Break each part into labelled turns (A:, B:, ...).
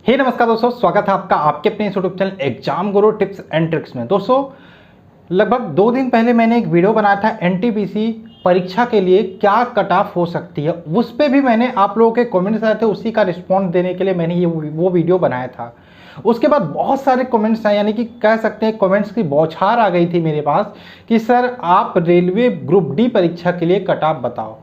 A: नमस्कार दोस्तों, स्वागत है आपका आपके अपने YouTube channel exam Guru tips and tricks में। दोस्तों लगभग 2 दिन पहले मैंने एक वीडियो बनाया था एनटीपीसी परीक्षा के लिए क्या कट ऑफ हो सकती है। उस पर भी मैंने आप लोगों के कमेंट्स आए थे, उसी का रिस्पॉन्स देने के लिए मैंने वो वीडियो बनाया था। उसके बाद बहुत सारे कमेंट्स आए, यानी कि कह सकते हैं कमेंट्स की बौछार आ गई थी मेरे पास कि सर आप रेलवे ग्रुप डी परीक्षा के लिए कट ऑफ बताओ।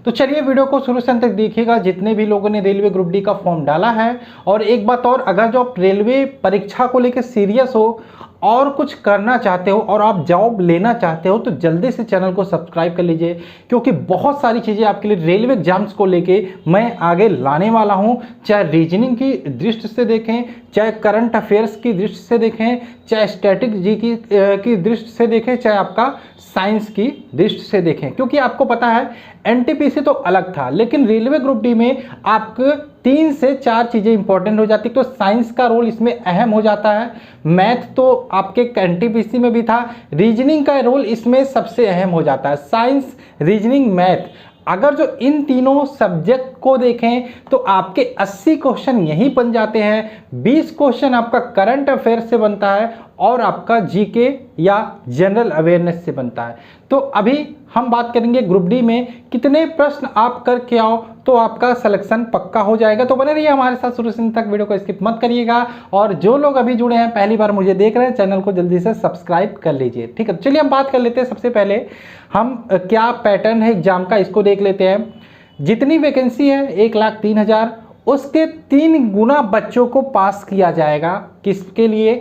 A: तो चलिए वीडियो को शुरू से अंत तक देखिएगा, जितने भी लोगों ने रेलवे ग्रुप डी का फॉर्म डाला है। और एक बात और, अगर जो आप रेलवे परीक्षा को लेकर सीरियस हो और कुछ करना चाहते हो और आप जॉब लेना चाहते हो तो जल्दी से चैनल को सब्सक्राइब कर लीजिए, क्योंकि बहुत सारी चीज़ें आपके लिए रेलवे एग्जाम्स को लेके मैं आगे लाने वाला हूं। चाहे रीजनिंग की दृष्टि से देखें, चाहे करंट अफेयर्स की दृष्टि से देखें, चाहे स्टैटिक जी की दृष्टि से देखें, चाहे आपका साइंस की दृष्टि से देखें। क्योंकि आपको पता है एनटीपीसी तो अलग था, लेकिन रेलवे ग्रुप डी में आपको 3 से 4 चीज़ें इंपॉर्टेंट हो जाती। तो साइंस का रोल इसमें अहम हो जाता है। मैथ तो आपके एनटीपीसी में भी था, रीजनिंग का रोल इसमें सबसे अहम हो जाता है। साइंस, रीजनिंग, मैथ, अगर जो इन तीनों सब्जेक्ट को देखें तो आपके 80 क्वेश्चन यहीं बन जाते हैं। 20 क्वेश्चन आपका करंट अफेयर से बनता है और आपका जीके या जनरल अवेयरनेस से बनता है। तो अभी हम बात करेंगे ग्रुप डी में कितने प्रश्न आप करके आओ तो आपका सिलेक्शन पक्का हो जाएगा। तो बने रहिए हमारे साथ शुरू से अंत तक, वीडियो को स्किप मत करिएगा। और जो लोग अभी जुड़े हैं, पहली बार मुझे देख रहे हैं, चैनल को जल्दी से सब्सक्राइब कर लीजिए। ठीक है, चलिए हम बात कर लेते हैं। सबसे पहले हम क्या पैटर्न है एग्जाम का, इसको देख लेते हैं। जितनी वैकेंसी है 1,03,000, उसके 3 गुना बच्चों को पास किया जाएगा। किसके लिए?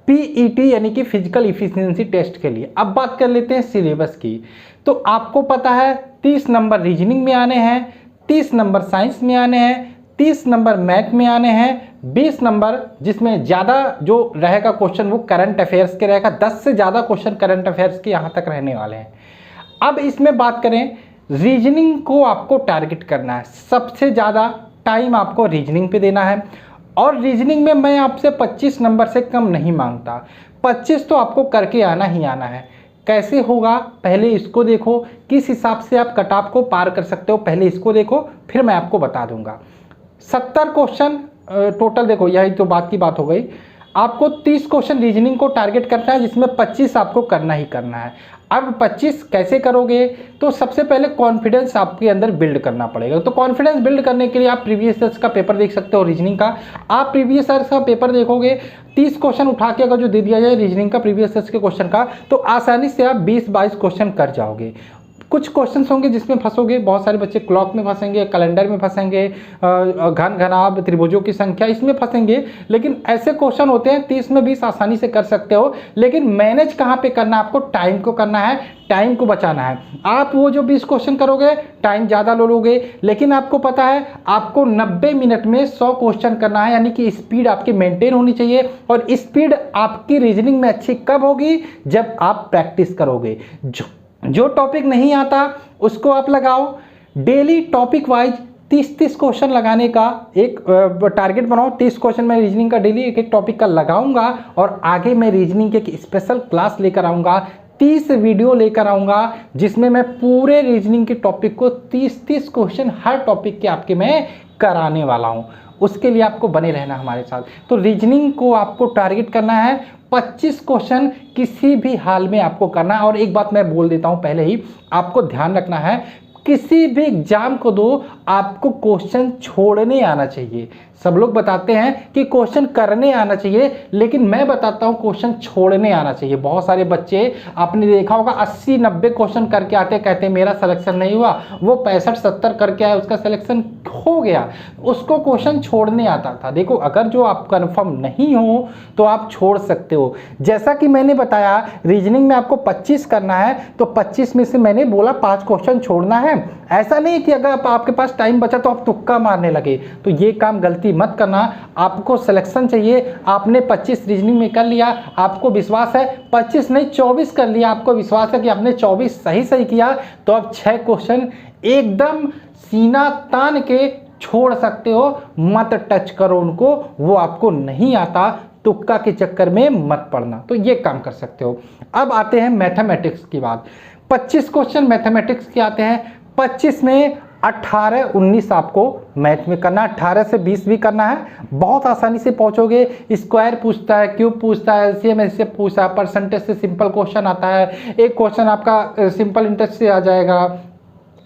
A: पीईटी यानी कि फिजिकल इफिशिएंसी टेस्ट के लिए। अब बात कर लेते हैं सिलेबस की। तो आपको पता है 30 नंबर रीजनिंग में आने हैं, 30 नंबर साइंस में आने हैं, 30 नंबर मैथ में आने हैं, 20 नंबर जिसमें ज़्यादा जो रहेगा क्वेश्चन वो करंट अफेयर्स के रहेगा। 10 से ज़्यादा क्वेश्चन करंट अफेयर्स के यहाँ तक रहने वाले हैं। अब इसमें बात करें, रीजनिंग को आपको टारगेट करना है। सबसे ज़्यादा टाइम आपको रीजनिंग पे देना है। और रीजनिंग में मैं आपसे 25 नंबर से कम नहीं मांगता, 25 तो आपको करके आना ही आना है। कैसे होगा पहले इसको देखो, किस हिसाब से आप कट ऑफ को पार कर सकते हो पहले इसको देखो, फिर मैं आपको बता दूंगा। 70 क्वेश्चन टोटल, देखो यही तो बात की बात हो गई। आपको 30 क्वेश्चन रीजनिंग को टारगेट करना है, जिसमें 25 आपको करना ही करना है। अब 25 कैसे करोगे? तो सबसे पहले कॉन्फिडेंस आपके अंदर बिल्ड करना पड़ेगा। तो कॉन्फिडेंस बिल्ड करने के लिए आप प्रीवियस ईयर्स का पेपर देख सकते हो रीजनिंग का। आप प्रीवियस ईयर्स का पेपर देखोगे, 30 क्वेश्चन उठा के अगर जो दे दिया जाए रीजनिंग का प्रीवियस ईयर्स के क्वेश्चन का, तो आसानी से आप 20-22 क्वेश्चन कर जाओगे। कुछ क्वेश्चंस होंगे जिसमें फंसोगे, बहुत सारे बच्चे क्लॉक में फंसेंगे, कैलेंडर में फंसेंगे, घन घनाभ त्रिभुजों की संख्या इसमें फंसेंगे। लेकिन ऐसे क्वेश्चन होते हैं 30 में 20 आसानी से कर सकते हो। लेकिन मैनेज कहाँ पे करना है? आपको टाइम को करना है, टाइम को बचाना है। आप वो जो 20 क्वेश्चन करोगे टाइम ज़्यादा लोगे, लेकिन आपको पता है आपको 90 मिनट में 100 क्वेश्चन करना है। यानी कि स्पीड आपकी मेंटेन होनी चाहिए। और स्पीड आपकी रीजनिंग में अच्छी कब होगी? जब आप प्रैक्टिस करोगे। जो टॉपिक नहीं आता उसको आप लगाओ। डेली टॉपिक वाइज 30-30 क्वेश्चन लगाने का एक टारगेट बनाओ। 30 क्वेश्चन मैं रीजनिंग का डेली एक टॉपिक का लगाऊंगा और आगे मैं रीजनिंग के एक स्पेशल क्लास लेकर आऊंगा। 30 वीडियो लेकर आऊंगा जिसमें मैं पूरे रीजनिंग के टॉपिक को 30-30 क्वेश्चन हर टॉपिक के आपके मैं कराने वाला हूं। उसके लिए आपको बने रहना हमारे साथ। तो रीजनिंग को आपको टारगेट करना है, 25 क्वेश्चन किसी भी हाल में आपको करना है। और एक बात मैं बोल देता हूं पहले ही, आपको ध्यान रखना है, किसी भी एग्जाम को दो आपको क्वेश्चन छोड़ने आना चाहिए। सब लोग बताते हैं कि क्वेश्चन करने आना चाहिए, लेकिन मैं बताता हूं क्वेश्चन छोड़ने आना चाहिए। बहुत सारे बच्चे आपने देखा होगा 80-90 क्वेश्चन करके आते, कहते हैं मेरा सिलेक्शन नहीं हुआ। वो 65-70 करके आया, उसका सिलेक्शन हो गया, उसको क्वेश्चन छोड़ने आता था। देखो, अगर जो आप कंफर्म नहीं हो तो आप छोड़ सकते हो। जैसा कि मैंने बताया रीजनिंग में आपको 25 करना है, तो 25 में से मैंने बोला 5 क्वेश्चन छोड़ना है। ऐसा नहीं कि अगर आपके पास टाइम बचा तो आप तुक्का मारने लगे, तो ये काम गलती मत करना। आपको सिलेक्शन चाहिए। आपने 25 रीजनिंग में कर लिया, आपको विश्वास है 25 नहीं 24 कर लिया, आपको विश्वास है कि आपने 24 सही किया, तो आप 6 क्वेश्चन एकदम सीना तान के छोड़ सकते हो। मत टच करो उनको, वो आपको नहीं आता, तुक्का के चक्कर में मत पड़ना। तो ये काम कर सकते हो। अब आते हैं मैथमेटिक्स की बात। 25 क्वेश्चन मैथमेटिक्स के आते हैं। 25 में 18-19 आपको मैथ में करना है, 18 से 20 भी करना है, बहुत आसानी से पहुंचोगे। स्क्वायर पूछता है, क्यूब पूछता है, एलसीएम ऐसे पूछता है, परसेंटेज से सिंपल क्वेश्चन आता है, एक क्वेश्चन आपका सिंपल इंटरेस्ट से आ जाएगा,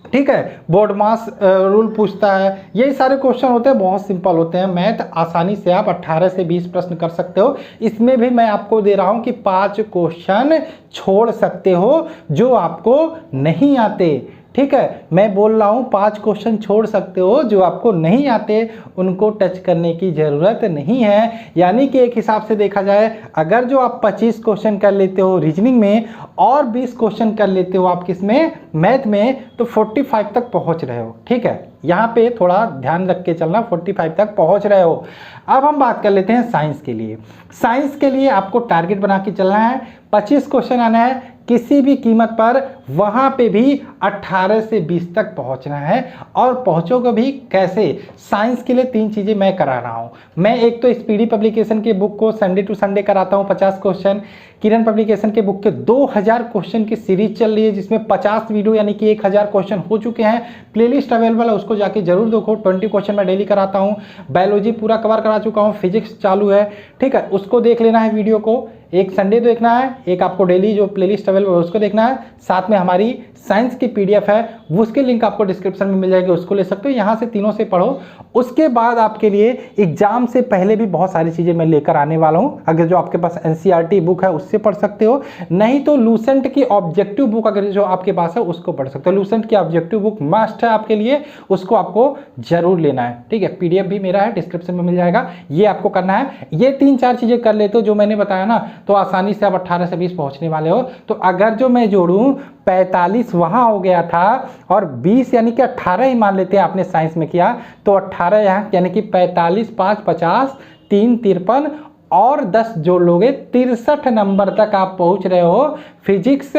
A: ठीक है, बोर्ड मास रूल पूछता है, यही सारे क्वेश्चन होते हैं, बहुत सिंपल होते हैं। मैथ आसानी से आप 18 से 20 प्रश्न कर सकते हो। इसमें भी मैं आपको दे रहा हूं कि 5 क्वेश्चन छोड़ सकते हो जो आपको नहीं आते, ठीक है, मैं बोल रहा हूँ 5 क्वेश्चन छोड़ सकते हो जो आपको नहीं आते, उनको टच करने की ज़रूरत नहीं है। यानी कि एक हिसाब से देखा जाए, अगर जो आप 25 क्वेश्चन कर लेते हो रीजनिंग में और 20 क्वेश्चन कर लेते हो आप किसमें, मैथ में, तो 45 तक पहुँच रहे हो, ठीक है। यहाँ पे थोड़ा ध्यान रख के चलना, 45 तक पहुँच रहे हो। अब हम बात कर लेते हैं साइंस के लिए। साइंस के लिए आपको टारगेट बना के चलना है, 25 क्वेश्चन आना है किसी भी कीमत पर, वहाँ पे भी 18 से 20 तक पहुँचना है। और पहुँचोगे भी कैसे? साइंस के लिए 3 चीज़ें मैं करा रहा हूँ। मैं एक तो स्पीडी पब्लिकेशन के बुक को संडे टू संडे कराता हूँ 50 क्वेश्चन, किरण पब्लिकेशन के बुक के 2000 क्वेश्चन की सीरीज चल रही है जिसमें 50 वीडियो यानी कि 1000 क्वेश्चन हो चुके हैं। प्लेलिस्ट अवेलेबल है, उसको जाके जरूर देखो। 20 क्वेश्चन मैं डेली कराता हूँ। बायोलॉजी पूरा कवर करा चुका हूँ, फिजिक्स चालू है, ठीक है, उसको देख लेना है वीडियो को। एक संडे देखना है, एक आपको डेली जो प्लेलिस्ट अवेलेबल है उसको देखना है, साथ में हमारी साइंस की पीडीएफ है, वो उसके लिंक आपको डिस्क्रिप्शन में मिल जाएगी, उसको ले सकते हो। यहाँ से तीनों से पढ़ो। उसके बाद आपके लिए एग्जाम से पहले भी बहुत सारी चीज़ें मैं लेकर आने वाला हूँ। अगर जो आपके पास एनसीईआरटी बुक है उससे पढ़ सकते हो, नहीं तो लूसेंट की ऑब्जेक्टिव बुक अगर जो आपके पास है उसको पढ़ सकते हो। लूसेंट की ऑब्जेक्टिव बुक मस्ट है आपके लिए, उसको आपको जरूर लेना है, ठीक है। पीडीएफ भी मेरा है, डिस्क्रिप्शन में मिल जाएगा। ये आपको करना है। ये 3-4 चीज़ें कर लेते हो जो मैंने बताया ना, तो आसानी से आप 18 से 20 पहुँचने वाले हो। तो अगर जो मैं जोड़ूँ 45 वहाँ हो गया था और 20 यानी कि 18 ही मान लेते हैं आपने साइंस में किया, तो 18 यहाँ यानी कि 45, 5, 50, 3, 53 और 10 जोड़ लोगे, 63 नंबर तक आप पहुँच रहे हो फिजिक्स,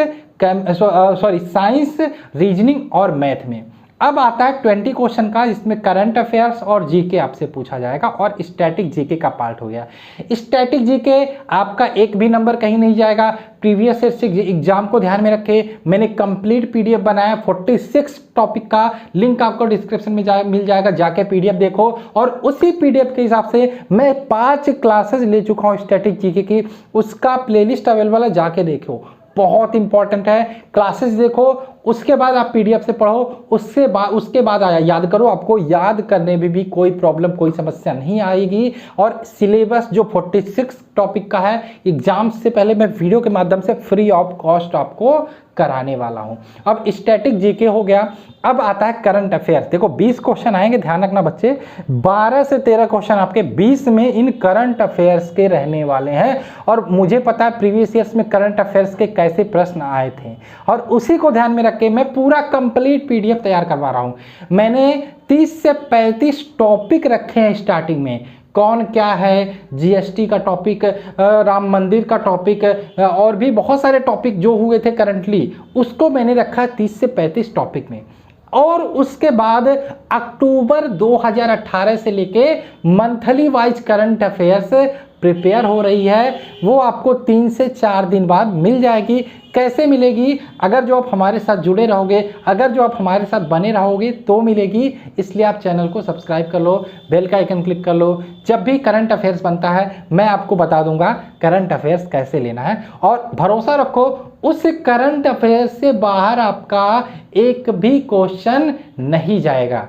A: साइंस, रीजनिंग और मैथ में। अब आता है 20 क्वेश्चन का, इसमें करंट अफेयर्स और जीके आपसे पूछा जाएगा और स्टैटिक जीके का पार्ट हो गया। स्टैटिक जीके आपका एक भी नंबर कहीं नहीं जाएगा। प्रीवियस ईयर से एग्जाम को ध्यान में रखे मैंने कंप्लीट पीडीएफ बनाया 46 टॉपिक का, लिंक आपको डिस्क्रिप्शन में मिल जाएगा, जाके पीडीएफ देखो। और उसी पीडीएफ के हिसाब से मैं 5 क्लासेस ले चुका हूँ स्टैटिक जीके की, उसका प्लेलिस्ट अवेलेबल है, जाके देखो। बहुत इंपॉर्टेंट है, क्लासेस देखो, उसके बाद आप पीडीएफ से पढ़ो, उसके बाद आया याद करो। आपको याद करने में भी कोई प्रॉब्लम, कोई समस्या नहीं आएगी। और सिलेबस जो 46 टॉपिक का है, एग्जाम से पहले मैं वीडियो के माध्यम से फ्री ऑफ कॉस्ट आपको कराने वाला हूं। अब स्टैटिक जीके हो गया। अब आता है करंट अफेयर्स। देखो 20 क्वेश्चन आएंगे, ध्यान रखना बच्चे, 12 से 13 क्वेश्चन आपके 20 में इन करंट अफेयर्स के रहने वाले हैं। और मुझे पता है प्रीवियस ईयर्स में करंट अफेयर्स के कैसे प्रश्न आए थे, और उसी को ध्यान में रख के मैं पूरा कंप्लीट पीडीएफ तैयार करवा रहा हूं। मैंने 30 से 35 टॉपिक रखे हैं स्टार्टिंग में। कौन क्या है, जीएसटी का टॉपिक, राम मंदिर का टॉपिक, और भी बहुत सारे टॉपिक जो हुए थे करंटली, उसको मैंने रखा 30 से 35 टॉपिक में। और उसके बाद अक्टूबर 2018 से लेके monthly wise current affairs prepare हो रही है, वो आपको 3 से 4 दिन बाद मिल जाएगी। कैसे मिलेगी? अगर जो आप हमारे साथ जुड़े रहोगे, अगर जो आप हमारे साथ बने रहोगे तो मिलेगी। इसलिए आप चैनल को सब्सक्राइब कर लो, बेल का आइकन क्लिक कर लो। जब भी करंट अफेयर्स बनता है मैं आपको बता दूंगा करंट अफेयर्स कैसे लेना है। और भरोसा रखो, उस करंट अफेयर्स से बाहर आपका एक भी क्वेश्चन नहीं जाएगा।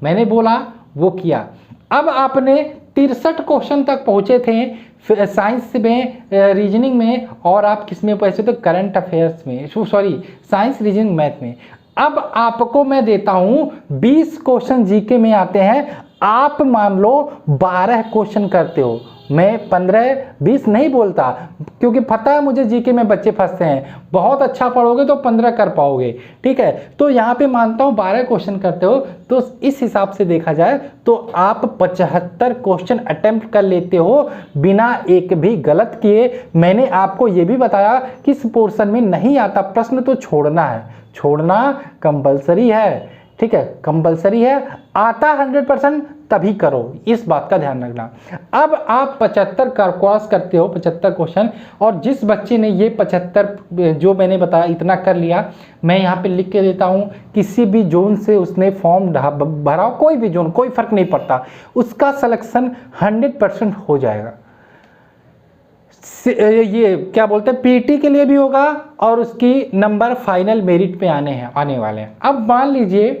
A: मैंने बोला वो किया। अब आपने 63 क्वेश्चन तक पहुंचे थे साइंस में, रीजनिंग में, और आप किस में पहुंचे तो करंट अफेयर्स में, साइंस, रीजनिंग, मैथ में। अब आपको मैं देता हूं 20 क्वेश्चन जीके में आते हैं, आप मान लो 12 क्वेश्चन करते हो। मैं 15-20 नहीं बोलता, क्योंकि पता है मुझे जीके में बच्चे फंसते हैं। बहुत अच्छा पढ़ोगे तो 15 कर पाओगे, ठीक है। तो यहाँ पे मानता हूँ 12 क्वेश्चन करते हो, तो इस हिसाब से देखा जाए तो आप 75 क्वेश्चन अटेम्प्ट कर लेते हो बिना एक भी गलत किए। मैंने आपको ये भी बताया किस पोर्शन में नहीं आता प्रश्न तो छोड़ना है, छोड़ना कंपल्सरी है, ठीक है, कंपलसरी है, आता 100% तभी करो, इस बात का ध्यान रखना। अब आप 75 का क्रॉस करते हो, 75 क्वेश्चन, और जिस बच्चे ने ये 75 जो मैंने बताया इतना कर लिया, मैं यहाँ पे लिख के देता हूँ, किसी भी जोन से उसने फॉर्म भरा, कोई भी जोन, कोई फर्क नहीं पड़ता, उसका सिलेक्शन 100% हो जाएगा। ये क्या बोलते हैं, पीटी के लिए भी होगा और उसकी नंबर फाइनल मेरिट पे आने वाले हैं। अब मान लीजिए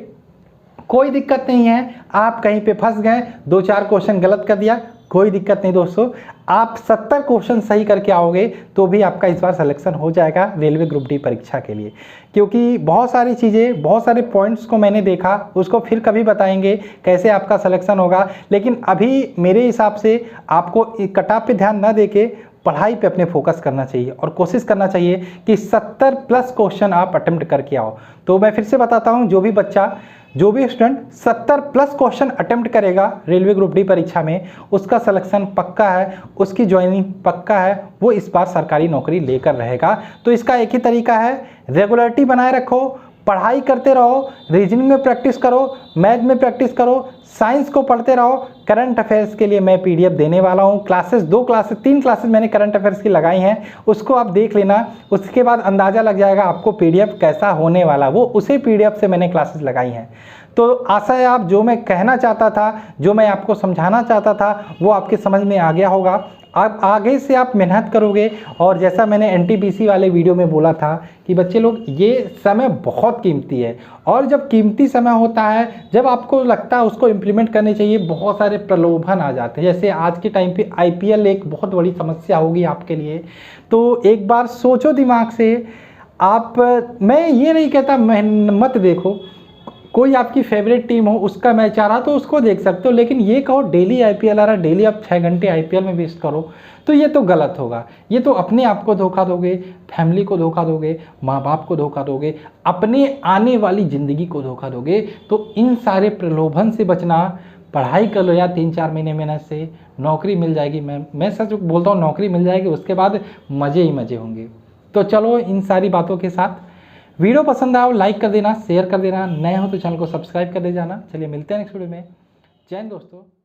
A: कोई दिक्कत नहीं है, आप कहीं पे फंस गए, 2-4 क्वेश्चन गलत कर दिया, कोई दिक्कत नहीं दोस्तों, आप 70 क्वेश्चन सही करके आओगे तो भी आपका इस बार सिलेक्शन हो जाएगा रेलवे ग्रुप डी परीक्षा के लिए। क्योंकि बहुत सारी चीज़ें, बहुत सारे पॉइंट्स को मैंने देखा, उसको फिर कभी बताएंगे कैसे आपका सिलेक्शन होगा। लेकिन अभी मेरे हिसाब से आपको कट ऑफ पे ध्यान न देके पढ़ाई पे अपने फोकस करना चाहिए और कोशिश करना चाहिए कि 70+ क्वेश्चन आप अटेम्प्ट करके आओ। तो मैं फिर से बताता हूँ, जो भी बच्चा, जो भी स्टूडेंट 70+ क्वेश्चन अटेम्प्ट करेगा रेलवे ग्रुप डी परीक्षा में, उसका सिलेक्शन पक्का है, उसकी ज्वाइनिंग पक्का है, वो इस बार सरकारी नौकरी लेकर रहेगा। तो इसका एक ही तरीका है, रेगुलरिटी बनाए रखो, पढ़ाई करते रहो, रीजनिंग में प्रैक्टिस करो, मैथ में प्रैक्टिस करो, साइंस को पढ़ते रहो। करंट अफेयर्स के लिए मैं पीडीएफ देने वाला हूँ, क्लासेस 3 क्लासेस मैंने करंट अफेयर्स की लगाई हैं, उसको आप देख लेना, उसके बाद अंदाज़ा लग जाएगा आपको पीडीएफ कैसा होने वाला, वो उसी पीडीएफ से मैंने क्लासेस लगाई हैं। तो आशा है आप, जो मैं कहना चाहता था, जो मैं आपको समझाना चाहता था, वो आपके समझ में आ गया होगा। अब आगे से आप मेहनत करोगे, और जैसा मैंने एनटीपीसी वाले वीडियो में बोला था कि बच्चे लोग, ये समय बहुत कीमती है, और जब कीमती समय होता है, जब आपको लगता है उसको इम्प्लीमेंट करने चाहिए, बहुत सारे प्रलोभन आ जाते हैं। जैसे आज के टाइम पे आईपीएल एक बहुत बड़ी समस्या होगी आपके लिए, तो एक बार सोचो दिमाग से आप। मैं ये नहीं कहता मत देखो, कोई आपकी फेवरेट टीम हो, उसका मैच आ रहा तो उसको देख सकते हो, लेकिन ये कहो डेली आईपीएल आ रहा, डेली आप 6 घंटे आईपीएल में वेस्ट करो, तो ये तो गलत होगा। ये तो अपने आप को धोखा दोगे, फैमिली को धोखा दोगे, माँ बाप को धोखा दोगे, अपने आने वाली ज़िंदगी को धोखा दोगे। तो इन सारे प्रलोभन से बचना, पढ़ाई कर लो यार, 3-4 महीने मेहनत से नौकरी मिल जाएगी। मैं सच बोलता हूँ, नौकरी मिल जाएगी, उसके बाद मज़े ही मज़े होंगे। तो चलो, इन सारी बातों के साथ वीडियो पसंद आओ, लाइक कर देना, शेयर कर देना, नए हो तो चैनल को सब्सक्राइब कर दे जाना। चलिए मिलते हैं नेक्स्ट वीडियो में। जय हिंद दोस्तों।